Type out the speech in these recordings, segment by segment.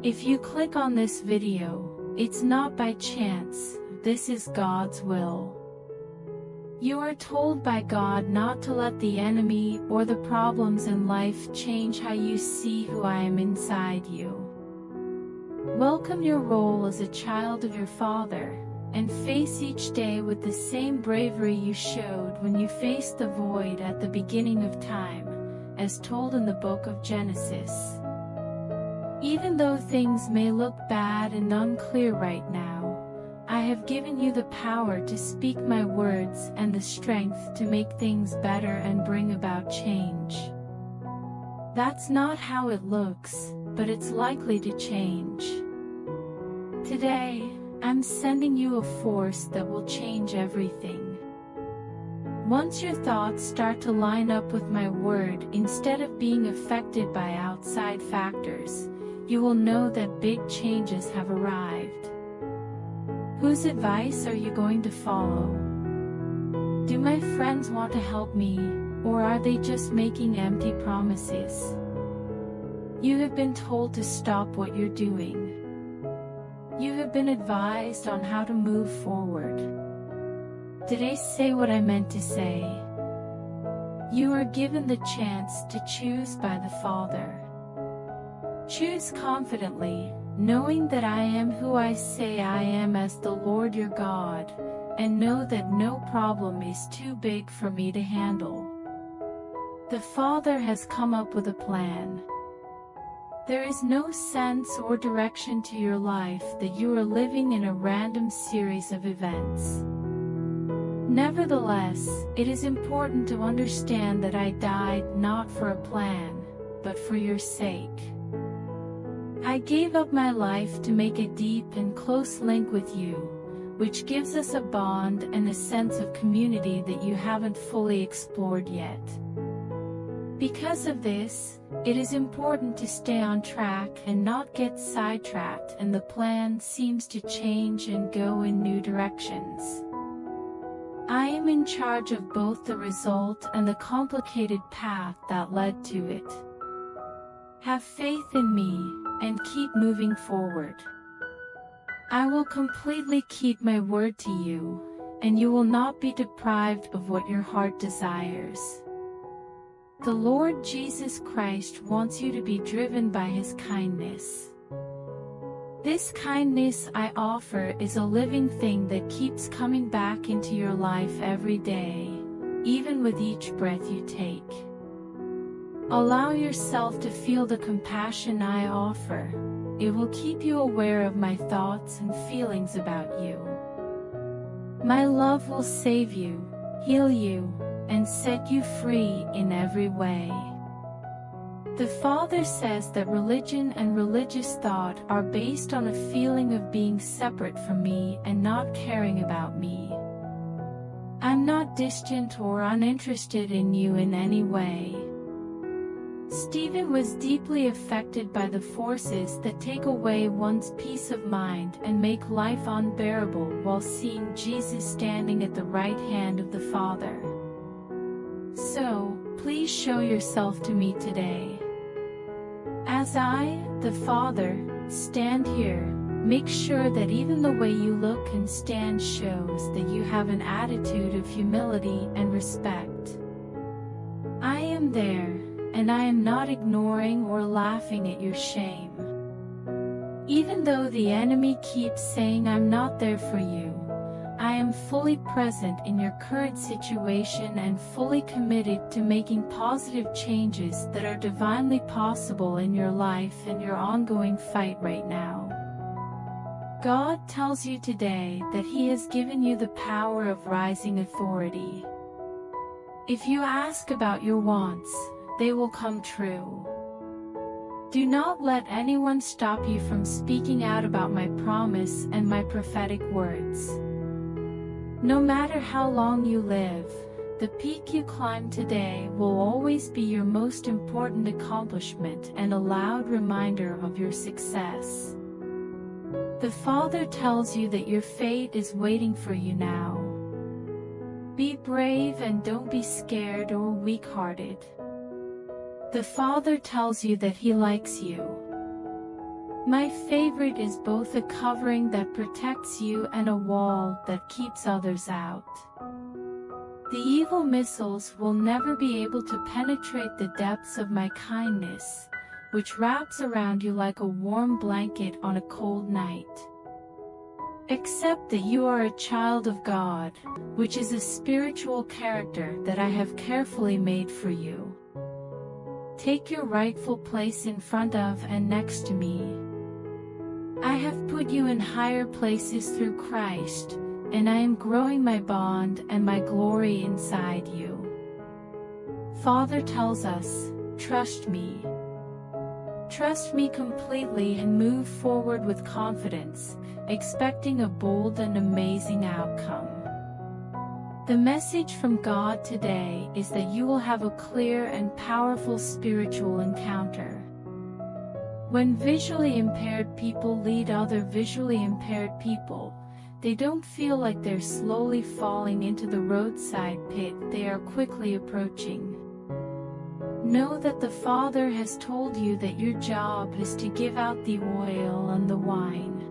If you click on this video, it's not by chance, this is God's will. You are told by God not to let the enemy or the problems in life change how you see who I am inside you. Welcome your role as a child of your Father, and face each day with the same bravery you showed when you faced the void at the beginning of time, as told in the book of Genesis. Even though things may look bad and unclear right now, I have given you the power to speak my words and the strength to make things better and bring about change. That's not how it looks, but it's likely to change. Today, I'm sending you a force that will change everything. Once your thoughts start to line up with my word instead of being affected by outside factors, you will know that big changes have arrived. Whose advice are you going to follow? Do my friends want to help me, or are they just making empty promises? You have been told to stop what you're doing. You have been advised on how to move forward. Did I say what I meant to say? You are given the chance to choose by the Father. Choose confidently, knowing that I am who I say I am as the Lord your God, and know that no problem is too big for me to handle. The Father has come up with a plan. There is no sense or direction to your life that you are living in a random series of events. Nevertheless, it is important to understand that I died not for a plan, but for your sake. I gave up my life to make a deep and close link with you, which gives us a bond and a sense of community that you haven't fully explored yet. Because of this, it is important to stay on track and not get sidetracked, and the plan seems to change and go in new directions. I am in charge of both the result and the complicated path that led to it. Have faith in me, and keep moving forward. I will completely keep my word to you, and you will not be deprived of what your heart desires. The Lord Jesus Christ wants you to be driven by His kindness. This kindness I offer is a living thing that keeps coming back into your life every day, even with each breath you take. Allow yourself to feel the compassion I offer. It will keep you aware of my thoughts and feelings about you. My love will save you, heal you, and set you free in every way. The Father says that religion and religious thought are based on a feeling of being separate from me and not caring about me. I'm not distant or uninterested in you in any way. Stephen was deeply affected by the forces that take away one's peace of mind and make life unbearable while seeing Jesus standing at the right hand of the Father. So, please show yourself to me today. As I, the Father, stand here, make sure that even the way you look and stand shows that you have an attitude of humility and respect. I am there, and I am not ignoring or laughing at your shame. Even though the enemy keeps saying I'm not there for you, I am fully present in your current situation and fully committed to making positive changes that are divinely possible in your life and your ongoing fight right now. God tells you today that He has given you the power of rising authority. If you ask about your wants, they will come true. Do not let anyone stop you from speaking out about my promise and my prophetic words. No matter how long you live, the peak you climb today will always be your most important accomplishment and a loud reminder of your success. The Father tells you that your fate is waiting for you now. Be brave and don't be scared or weak-hearted. The Father tells you that He likes you. My favorite is both a covering that protects you and a wall that keeps others out. The evil missiles will never be able to penetrate the depths of my kindness, which wraps around you like a warm blanket on a cold night. Accept that you are a child of God, which is a spiritual character that I have carefully made for you. Take your rightful place in front of and next to me. I have put you in higher places through Christ, and I am growing my bond and my glory inside you. Father tells us, trust me. Trust me completely and move forward with confidence, expecting a bold and amazing outcome. The message from God today is that you will have a clear and powerful spiritual encounter. When visually impaired people lead other visually impaired people, they don't feel like they're slowly falling into the roadside pit they are quickly approaching. Know that the Father has told you that your job is to give out the oil and the wine.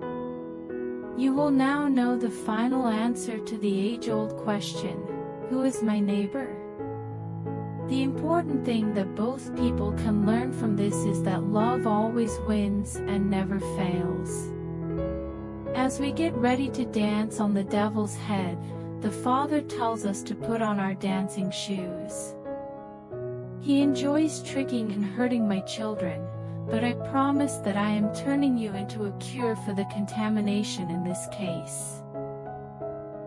You will now know the final answer to the age-old question, who is my neighbor? The important thing that both people can learn from this is that love always wins and never fails. As we get ready to dance on the devil's head, the Father tells us to put on our dancing shoes. He enjoys tricking and hurting my children, but I promise that I am turning you into a cure for the contamination in this case.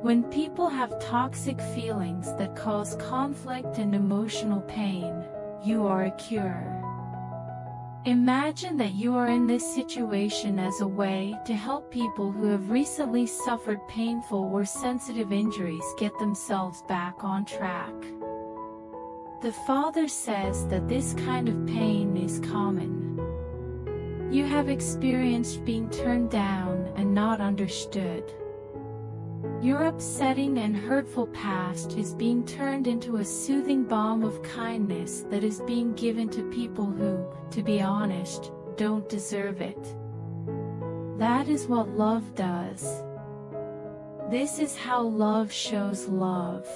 When people have toxic feelings that cause conflict and emotional pain, you are a cure. Imagine that you are in this situation as a way to help people who have recently suffered painful or sensitive injuries get themselves back on track. The Father says that this kind of pain is common. You have experienced being turned down and not understood. Your upsetting and hurtful past is being turned into a soothing balm of kindness that is being given to people who, to be honest, don't deserve it. That is what love does. This is how love shows love.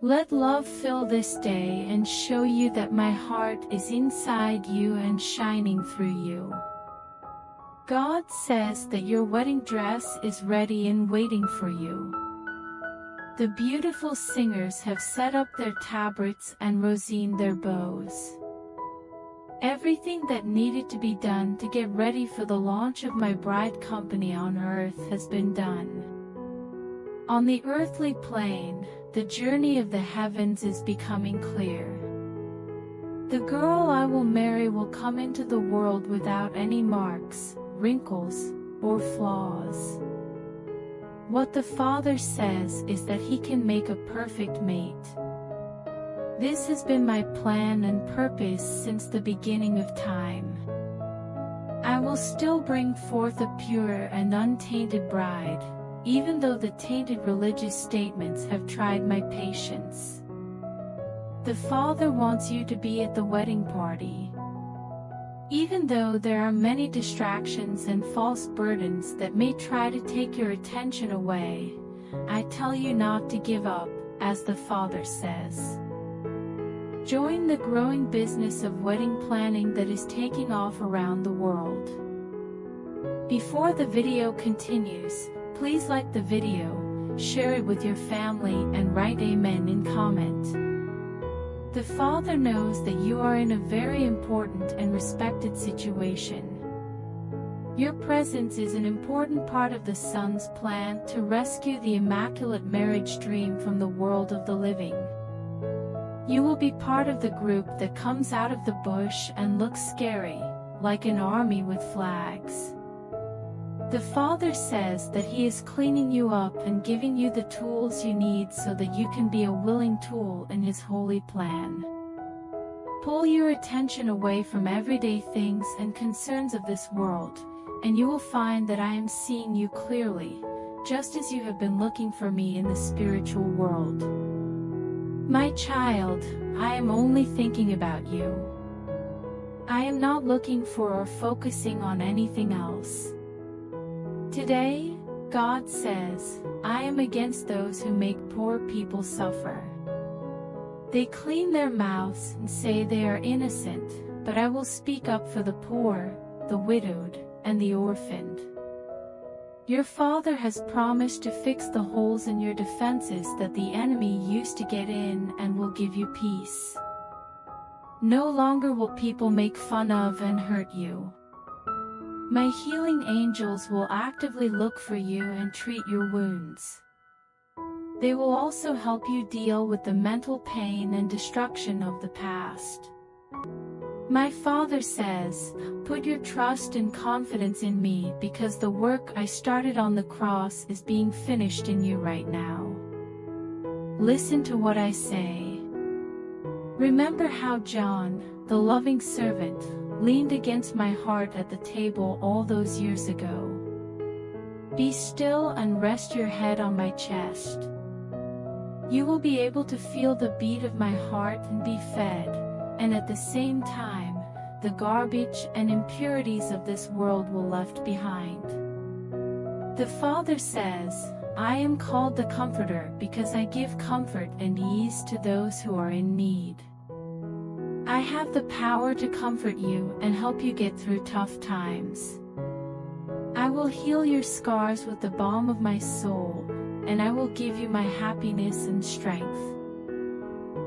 Let love fill this day and show you that my heart is inside you and shining through you. God says that your wedding dress is ready and waiting for you. The beautiful singers have set up their tabrets and rosined their bows. Everything that needed to be done to get ready for the launch of my bride company on earth has been done. On the earthly plane, the journey of the heavens is becoming clear. The girl I will marry will come into the world without any marks, wrinkles, or flaws. What the Father says is that He can make a perfect mate. This has been my plan and purpose since the beginning of time. I will still bring forth a pure and untainted bride, even though the tainted religious statements have tried my patience. The Father wants you to be at the wedding party. Even though there are many distractions and false burdens that may try to take your attention away, I tell you not to give up, as the Father says. Join the growing business of wedding planning that is taking off around the world. Before the video continues, please like the video, share it with your family and write Amen in comment. The Father knows that you are in a very important and respected situation. Your presence is an important part of the Son's plan to rescue the immaculate marriage dream from the world of the living. You will be part of the group that comes out of the bush and looks scary, like an army with flags. The Father says that He is cleaning you up and giving you the tools you need so that you can be a willing tool in His holy plan. Pull your attention away from everyday things and concerns of this world, and you will find that I am seeing you clearly, just as you have been looking for me in the spiritual world. My child, I am only thinking about you. I am not looking for or focusing on anything else. Today, God says, I am against those who make poor people suffer. They clean their mouths and say they are innocent, but I will speak up for the poor, the widowed, and the orphaned. Your Father has promised to fix the holes in your defenses that the enemy used to get in and will give you peace. No longer will people make fun of and hurt you. My healing angels will actively look for you and treat your wounds. They will also help you deal with the mental pain and destruction of the past. My Father says, put your trust and confidence in me because the work I started on the cross is being finished in you right now. Listen to what I say. Remember how John, the loving servant, leaned against my heart at the table all those years ago. Be still and rest your head on my chest. You will be able to feel the beat of my heart and be fed, and at the same time, the garbage and impurities of this world will be left behind. The Father says, I am called the Comforter because I give comfort and ease to those who are in need. I have the power to comfort you and help you get through tough times. I will heal your scars with the balm of my soul, and I will give you my happiness and strength.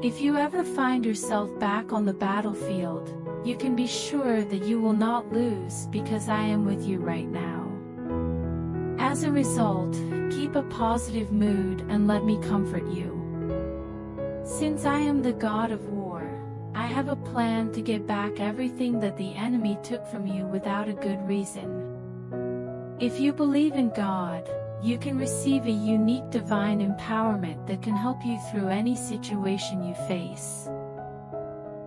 If you ever find yourself back on the battlefield, you can be sure that you will not lose because I am with you right now. As a result, keep a positive mood and let me comfort you. Since I am the God of war, I have a plan to get back everything that the enemy took from you without a good reason. If you believe in God, you can receive a unique divine empowerment that can help you through any situation you face.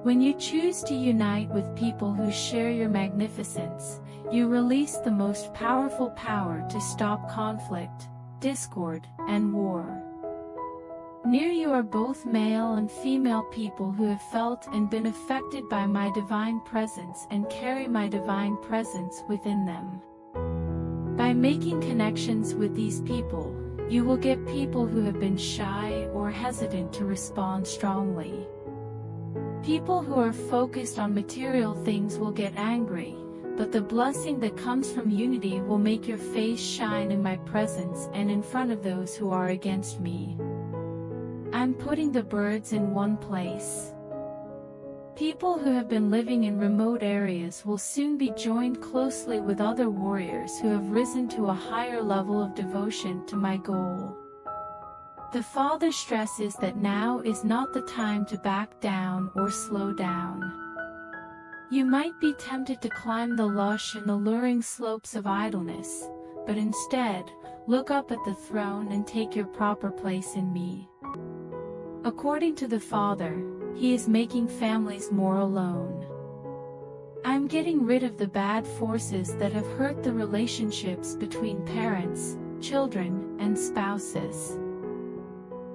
When you choose to unite with people who share your magnificence, you release the most powerful power to stop conflict, discord, and war. Near you are both male and female people who have felt and been affected by my divine presence and carry my divine presence within them. By making connections with these people, you will get people who have been shy or hesitant to respond strongly. People who are focused on material things will get angry, but the blessing that comes from unity will make your face shine in my presence and in front of those who are against me. I'm putting the birds in one place. People who have been living in remote areas will soon be joined closely with other warriors who have risen to a higher level of devotion to my goal. The Father stresses that now is not the time to back down or slow down. You might be tempted to climb the lush and alluring slopes of idleness, but instead, look up at the throne and take your proper place in me. According to the Father, He is making families more alone. I'm getting rid of the bad forces that have hurt the relationships between parents, children, and spouses.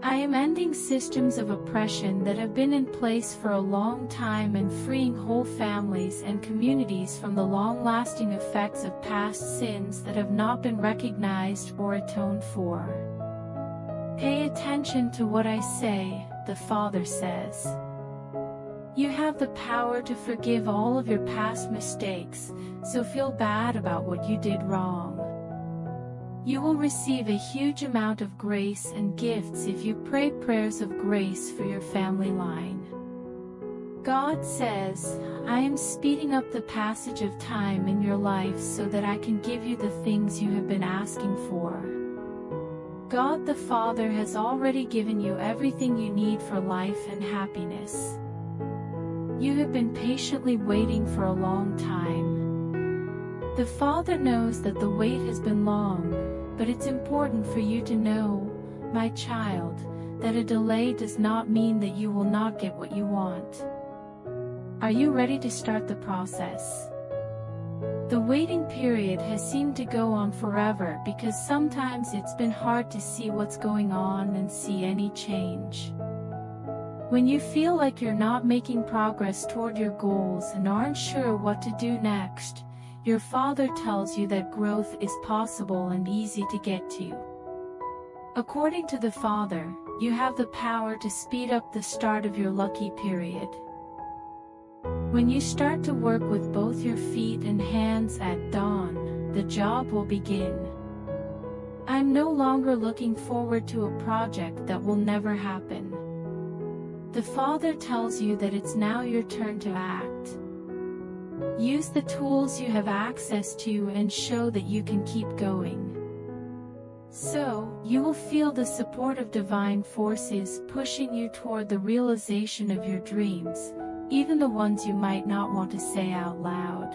I am ending systems of oppression that have been in place for a long time and freeing whole families and communities from the long-lasting effects of past sins that have not been recognized or atoned for. Pay attention to what I say, the Father says. You have the power to forgive all of your past mistakes, so feel bad about what you did wrong. You will receive a huge amount of grace and gifts if you pray prayers of grace for your family line. God says, I am speeding up the passage of time in your life so that I can give you the things you have been asking for. God the Father has already given you everything you need for life and happiness. You have been patiently waiting for a long time. The Father knows that the wait has been long, but it's important for you to know, my child, that a delay does not mean that you will not get what you want. Are you ready to start the process? The waiting period has seemed to go on forever because sometimes it's been hard to see what's going on and see any change. When you feel like you're not making progress toward your goals and aren't sure what to do next, your Father tells you that growth is possible and easy to get to. According to the Father, you have the power to speed up the start of your lucky period. When you start to work with both your feet and hands at dawn, the job will begin. I'm no longer looking forward to a project that will never happen. The Father tells you that it's now your turn to act. Use the tools you have access to and show that you can keep going. So, you will feel the support of divine forces pushing you toward the realization of your dreams, even the ones you might not want to say out loud.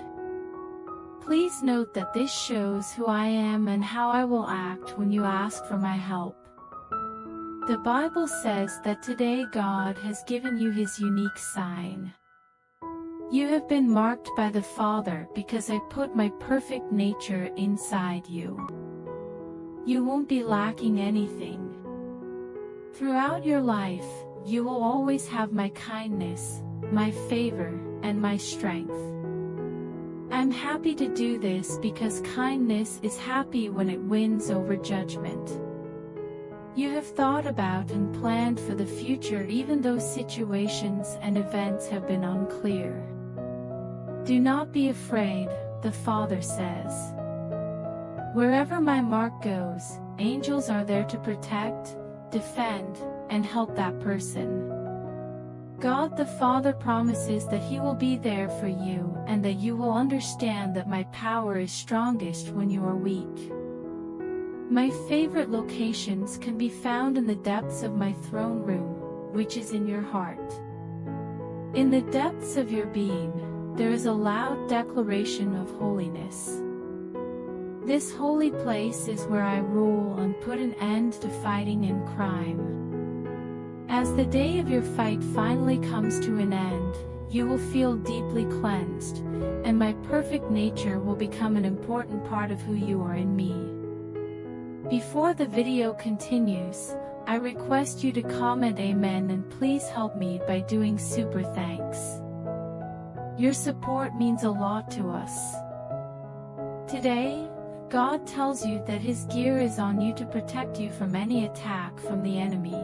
Please note that this shows who I am and how I will act when you ask for my help. The Bible says that today God has given you His unique sign. You have been marked by the Father because I put my perfect nature inside you. You won't be lacking anything. Throughout your life, you will always have my kindness, my favor, and my strength. I'm happy to do this because kindness is happy when it wins over judgment. You have thought about and planned for the future even though situations and events have been unclear. Do not be afraid, the Father says. Wherever my mark goes, angels are there to protect, defend, and help that person. God the Father promises that He will be there for you and that you will understand that my power is strongest when you are weak. My favorite locations can be found in the depths of my throne room, which is in your heart. In the depths of your being, there is a loud declaration of holiness. This holy place is where I rule and put an end to fighting and crime. As the day of your fight finally comes to an end, you will feel deeply cleansed, and my perfect nature will become an important part of who you are in me. Before the video continues, I request you to comment Amen and please help me by doing super thanks. Your support means a lot to us. Today, God tells you that His gear is on you to protect you from any attack from the enemy.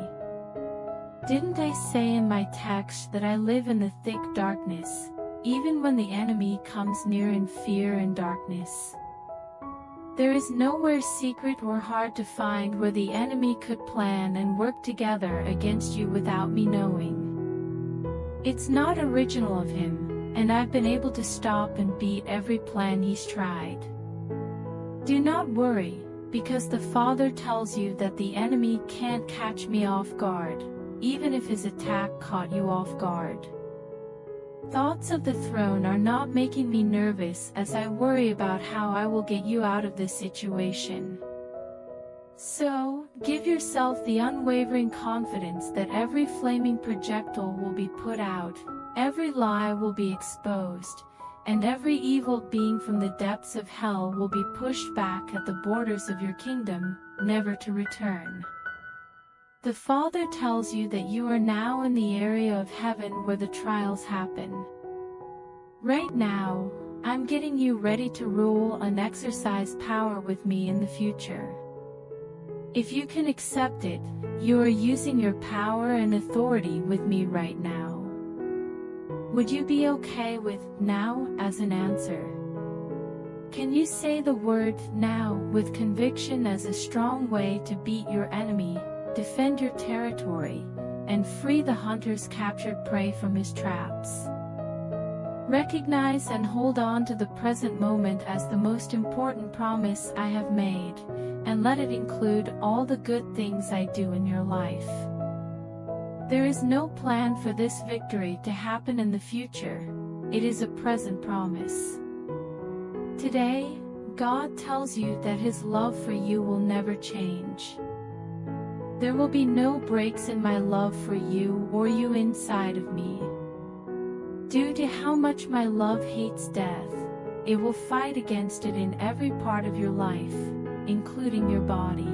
Didn't I say in my text that I live in the thick darkness, even when the enemy comes near in fear and darkness? There is nowhere secret or hard to find where the enemy could plan and work together against you without me knowing. It's not original of him, and I've been able to stop and beat every plan he's tried. Do not worry, because the Father tells you that the enemy can't catch me off guard, even if his attack caught you off guard. Thoughts of the throne are not making me nervous as I worry about how I will get you out of this situation. So, give yourself the unwavering confidence that every flaming projectile will be put out, every lie will be exposed, and every evil being from the depths of hell will be pushed back at the borders of your kingdom, never to return. The Father tells you that you are now in the area of heaven where the trials happen. Right now, I'm getting you ready to rule and exercise power with me in the future. If you can accept it, you are using your power and authority with me right now. Would you be okay with "now" as an answer? Can you say the word "now" with conviction as a strong way to beat your enemy, defend your territory, and free the hunter's captured prey from his traps? Recognize and hold on to the present moment as the most important promise I have made, and let it include all the good things I do in your life. There is no plan for this victory to happen in the future. It is a present promise. Today, God tells you that His love for you will never change. There will be no breaks in my love for you or you inside of me. Due to how much my love hates death, it will fight against it in every part of your life, including your body.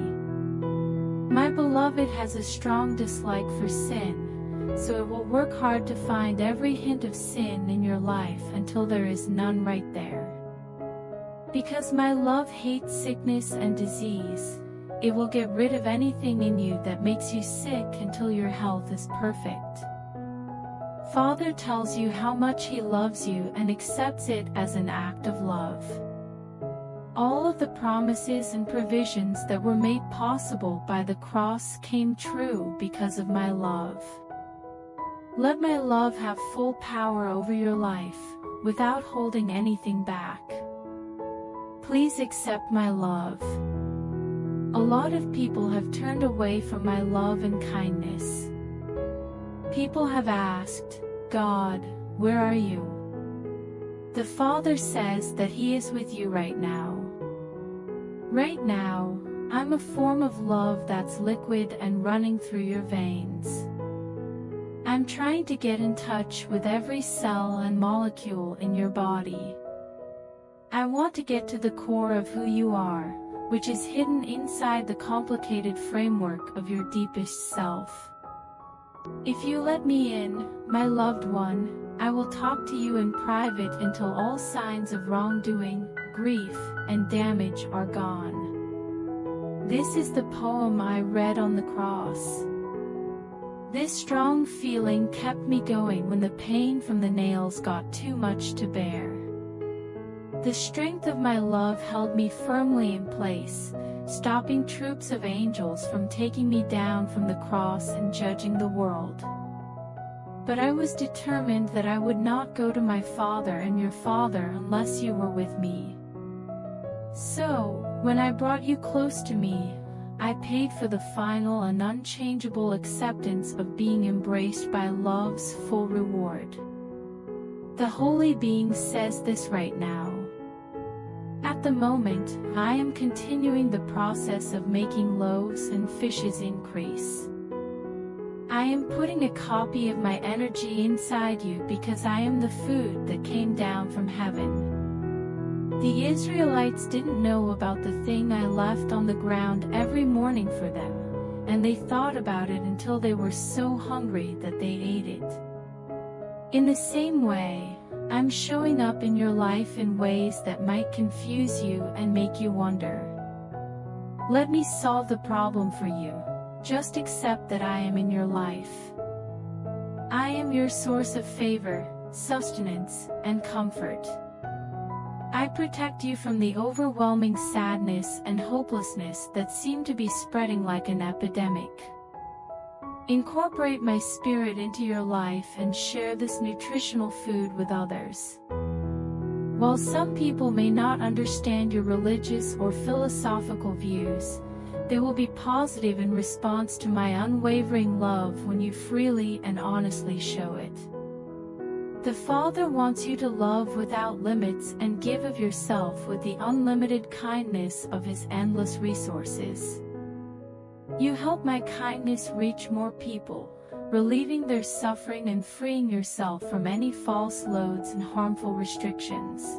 My beloved has a strong dislike for sin, so it will work hard to find every hint of sin in your life until there is none right there. Because my love hates sickness and disease, it will get rid of anything in you that makes you sick until your health is perfect. Father tells you how much He loves you and accepts it as an act of love. All of the promises and provisions that were made possible by the cross came true because of my love. Let my love have full power over your life, without holding anything back. Please accept my love. A lot of people have turned away from my love and kindness. People have asked, God, where are you? The Father says that He is with you right now. Right now, I'm a form of love that's liquid and running through your veins. I'm trying to get in touch with every cell and molecule in your body. I want to get to the core of who you are, which is hidden inside the complicated framework of your deepest self. If you let me in, my loved one, I will talk to you in private until all signs of wrongdoing, grief, and damage are gone. This is the poem I read on the cross. This strong feeling kept me going when the pain from the nails got too much to bear. The strength of my love held me firmly in place, stopping troops of angels from taking me down from the cross and judging the world. But I was determined that I would not go to my Father and your Father unless you were with me. So, when I brought you close to me, I paid for the final and unchangeable acceptance of being embraced by love's full reward. The Holy Being says this right now. At the moment, I am continuing the process of making loaves and fishes increase. I am putting a copy of my energy inside you because I am the food that came down from heaven. The Israelites didn't know about the thing I left on the ground every morning for them, and they thought about it until they were so hungry that they ate it. In the same way, I'm showing up in your life in ways that might confuse you and make you wonder. Let me solve the problem for you. Just accept that I am in your life. I am your source of favor, sustenance, and comfort. I protect you from the overwhelming sadness and hopelessness that seem to be spreading like an epidemic. Incorporate my spirit into your life and share this nutritional food with others. While some people may not understand your religious or philosophical views, they will be positive in response to my unwavering love when you freely and honestly show it. The Father wants you to love without limits and give of yourself with the unlimited kindness of His endless resources. You help my kindness reach more people, relieving their suffering and freeing yourself from any false loads and harmful restrictions.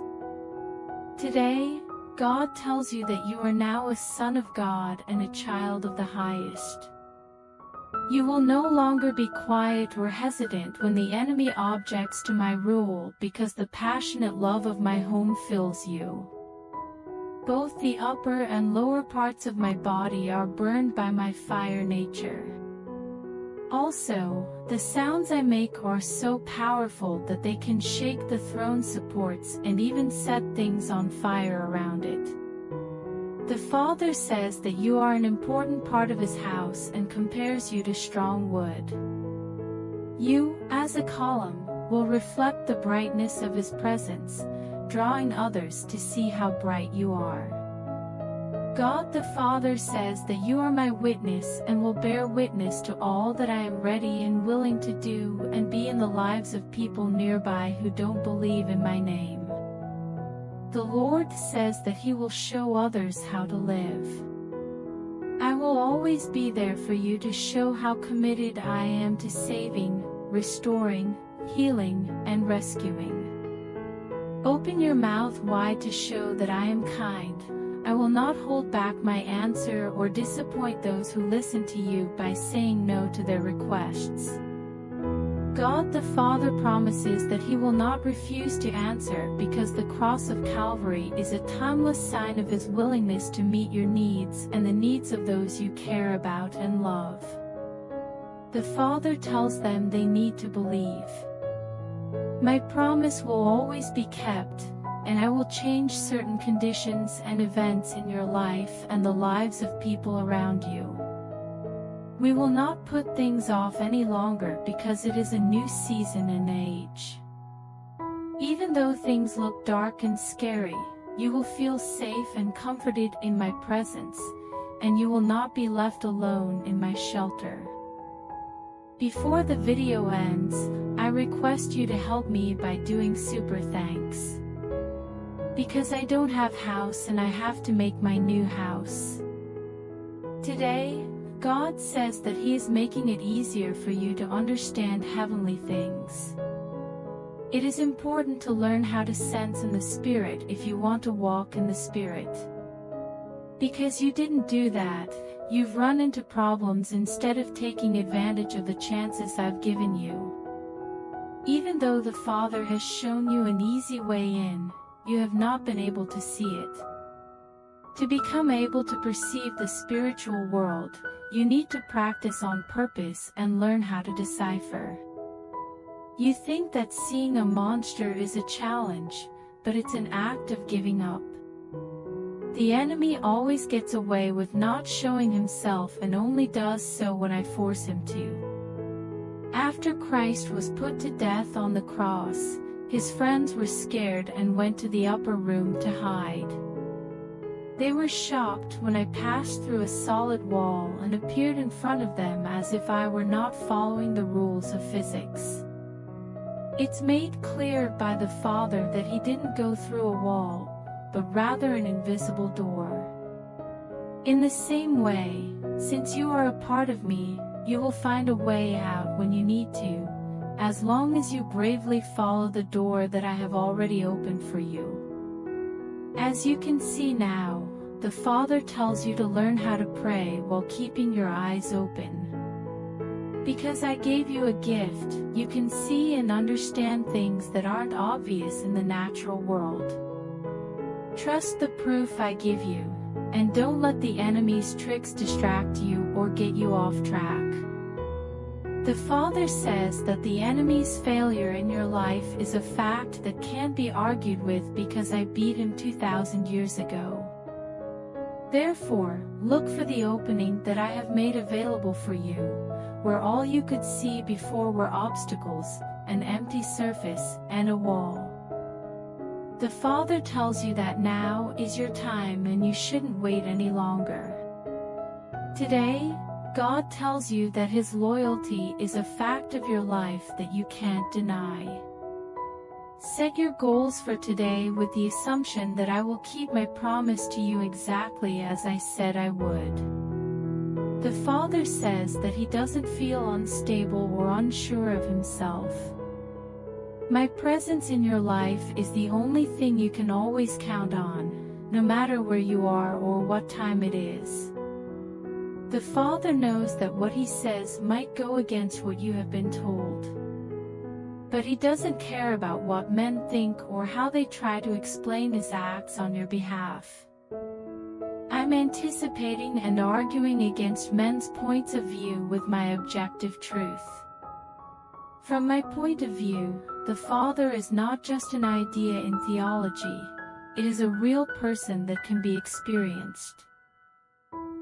Today, God tells you that you are now a son of God and a child of the highest. You will no longer be quiet or hesitant when the enemy objects to my rule because the passionate love of my home fills you. Both the upper and lower parts of my body are burned by my fire nature. Also, the sounds I make are so powerful that they can shake the throne supports and even set things on fire around it. The Father says that you are an important part of His house and compares you to strong wood. You, as a column, will reflect the brightness of His presence, drawing others to see how bright you are. God the Father says that you are my witness and will bear witness to all that I am ready and willing to do and be in the lives of people nearby who don't believe in my name. The Lord says that He will show others how to live. I will always be there for you to show how committed I am to saving, restoring, healing, and rescuing. Open your mouth wide to show that I am kind. I will not hold back my answer or disappoint those who listen to you by saying no to their requests. God the Father promises that He will not refuse to answer because the cross of Calvary is a timeless sign of His willingness to meet your needs and the needs of those you care about and love. The Father tells them they need to believe. My promise will always be kept, and I will change certain conditions and events in your life and the lives of people around you. We will not put things off any longer because it is a new season and age. Even though things look dark and scary, you will feel safe and comforted in my presence, and you will not be left alone in my shelter. Before the video ends, I request you to help me by doing super thanks. Because I don't have house and I have to make my new house. Today, God says that He is making it easier for you to understand heavenly things. It is important to learn how to sense in the Spirit if you want to walk in the Spirit. Because you didn't do that, you've run into problems instead of taking advantage of the chances I've given you. Even though the Father has shown you an easy way in, you have not been able to see it. To become able to perceive the spiritual world, you need to practice on purpose and learn how to decipher. You think that seeing a monster is a challenge, but it's an act of giving up. The enemy always gets away with not showing himself and only does so when I force him to. After Christ was put to death on the cross, His friends were scared and went to the upper room to hide. They were shocked when I passed through a solid wall and appeared in front of them as if I were not following the rules of physics. It's made clear by the Father that He didn't go through a wall, but rather an invisible door. In the same way, since you are a part of me, you will find a way out when you need to, as long as you bravely follow the door that I have already opened for you. As you can see now, the Father tells you to learn how to pray while keeping your eyes open. Because I gave you a gift, you can see and understand things that aren't obvious in the natural world. Trust the proof I give you, and don't let the enemy's tricks distract you or get you off track. The Father says that the enemy's failure in your life is a fact that can't be argued with because I beat him 2,000 years ago. Therefore, look for the opening that I have made available for you, where all you could see before were obstacles, an empty surface, and a wall. The Father tells you that now is your time and you shouldn't wait any longer. Today, God tells you that His loyalty is a fact of your life that you can't deny. Set your goals for today with the assumption that I will keep my promise to you exactly as I said I would. The Father says that He doesn't feel unstable or unsure of Himself. My presence in your life is the only thing you can always count on, no matter where you are or what time it is. The Father knows that what He says might go against what you have been told. But He doesn't care about what men think or how they try to explain His acts on your behalf. I'm anticipating and arguing against men's points of view with my objective truth. From my point of view, the Father is not just an idea in theology, it is a real person that can be experienced.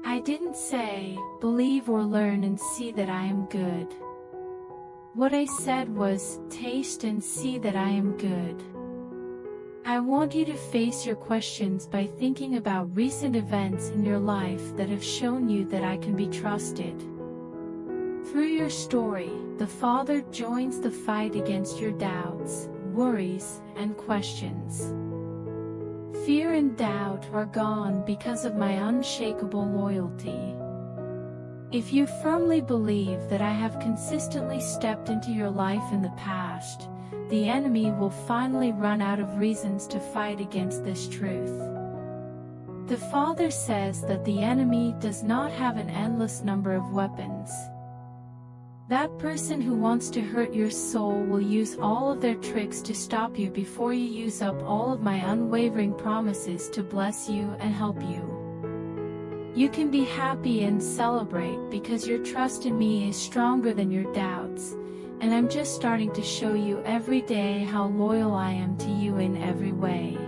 I didn't say, believe or learn and see that I am good. What I said was, taste and see that I am good. I want you to face your questions by thinking about recent events in your life that have shown you that I can be trusted. Through your story, the Father joins the fight against your doubts, worries, and questions. Fear and doubt are gone because of my unshakable loyalty. If you firmly believe that I have consistently stepped into your life in the past, the enemy will finally run out of reasons to fight against this truth. The Father says that the enemy does not have an endless number of weapons. That person who wants to hurt your soul will use all of their tricks to stop you before you use up all of my unwavering promises to bless you and help you. You can be happy and celebrate because your trust in me is stronger than your doubts, and I'm just starting to show you every day how loyal I am to you in every way.